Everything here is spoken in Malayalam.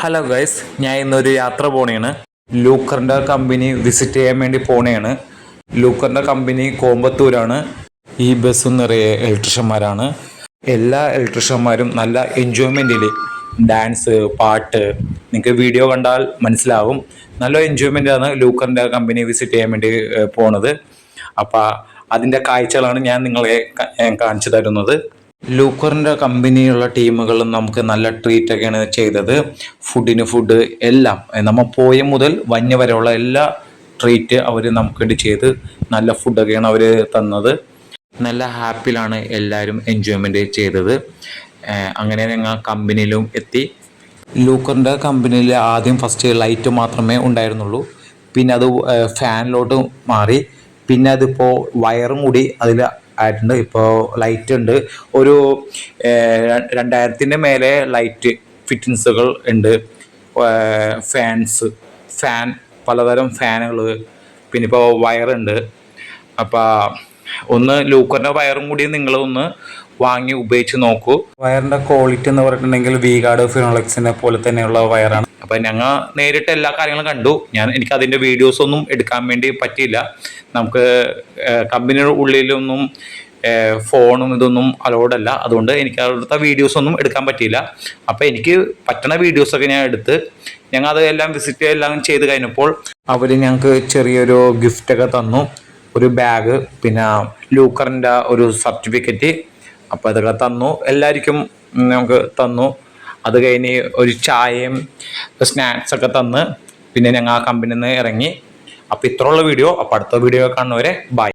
ഹലോ ഗൈസ്, ഞാൻ ഇന്നൊരു യാത്ര പോണേണ്. ലൂക്കറിൻ്റെ കമ്പനി വിസിറ്റ് ചെയ്യാൻ വേണ്ടി പോണേണ്. ലൂക്കറിൻ്റെ കമ്പനി കോയമ്പത്തൂരാണ്. ഈ ബസ് നിറയെ ഇലക്ട്രീഷ്യന്മാരാണ്. എല്ലാ ഇലക്ട്രീഷ്യന്മാരും നല്ല എൻജോയ്മെൻറ്റിൽ ഡാൻസ്, പാട്ട്, നിങ്ങൾക്ക് വീഡിയോ കണ്ടാൽ മനസ്സിലാവും. നല്ല എൻജോയ്മെൻ്റാണ് ലൂക്കറിൻ്റെ കമ്പനി വിസിറ്റ് ചെയ്യാൻ വേണ്ടി പോണത്. അപ്പോൾ അതിൻ്റെ കാഴ്ചകളാണ് ഞാൻ നിങ്ങളെ കാണിച്ചു തരുന്നത്. ലൂക്കറിൻ്റെ കമ്പനിയുള്ള ടീമുകളും നമുക്ക് നല്ല ട്രീറ്റൊക്കെയാണ് ചെയ്തത്. ഫുഡ് എല്ലാം നമ്മൾ പോയ മുതൽ വന്യ വരെയുള്ള എല്ലാ ട്രീറ്റ് അവർ നമുക്ക് വേണ്ടി ചെയ്ത് നല്ല ഫുഡൊക്കെയാണ് അവർ തന്നത്. നല്ല ഹാപ്പിയിലാണ് എല്ലാവരും എൻജോയ്മെൻറ്റ് ചെയ്തത്. അങ്ങനെ ഞങ്ങൾ കമ്പനിയിലും എത്തി. ലൂക്കറിൻ്റെ കമ്പനിയിൽ ആദ്യം ഫസ്റ്റ് ലൈറ്റ് മാത്രമേ ഉണ്ടായിരുന്നുള്ളൂ. പിന്നെ അത് ഫാനിലോട്ട് മാറി. പിന്നെ അതിപ്പോൾ വയറും കൂടി അതിൽ ആയിട്ടുണ്ട്. ഇപ്പോൾ ലൈറ്റ് ഉണ്ട്. ഒരു 2000 മേലെ ലൈറ്റ് ഫിറ്റിങ്സുകൾ ഉണ്ട്. ഫാൻ പലതരം ഫാനുകൾ, പിന്നെ ഇപ്പോൾ വയറുണ്ട്. അപ്പോൾ ഒന്ന് ലൂക്കറിൻ്റെ വയറും കൂടി നിങ്ങളൊന്ന് വാങ്ങി ഉപയോഗിച്ച് നോക്കൂ. വയറിൻ്റെ ക്വാളിറ്റി എന്ന് പറഞ്ഞിട്ടുണ്ടെങ്കിൽ വി-ഗാർഡ്, ഫിനോളക്സിനെ പോലെ തന്നെയുള്ള വയറാണ്. അപ്പം ഞങ്ങൾ നേരിട്ട് എല്ലാ കാര്യങ്ങളും കണ്ടു. എനിക്ക് അതിൻ്റെ വീഡിയോസൊന്നും എടുക്കാൻ വേണ്ടി പറ്റിയില്ല. നമുക്ക് കമ്പനിയുടെ ഉള്ളിലൊന്നും ഫോണും ഇതൊന്നും അലോഡല്ല. അതുകൊണ്ട് എനിക്ക് അവിടുത്തെ വീഡിയോസൊന്നും എടുക്കാൻ പറ്റിയില്ല. അപ്പോൾ എനിക്ക് പറ്റണ വീഡിയോസൊക്കെ ഞാൻ എടുത്ത് ഞങ്ങൾ അത് എല്ലാം വിസിറ്റ് എല്ലാം ചെയ്ത് കഴിഞ്ഞപ്പോൾ അവർ ഞങ്ങൾക്ക് ചെറിയൊരു ഗിഫ്റ്റൊക്കെ തന്നു. ഒരു ബാഗ്, പിന്നെ ലൂക്കറിൻ്റെ ഒരു സർട്ടിഫിക്കറ്റ്. അപ്പോൾ അതൊക്കെ തന്നു, എല്ലാവർക്കും നമുക്ക് തന്നു. അത് കഴിഞ്ഞ് ഒരു ചായയും സ്നാക്സൊക്കെ തന്ന് പിന്നെ ഞങ്ങൾ ആ കമ്പനിയിൽ നിന്ന് ഇറങ്ങി. അപ്പോൾ ഇത്രയുള്ള വീഡിയോ. അപ്പോൾ അടുത്ത വീഡിയോ കാണുന്നവരെ ബൈ.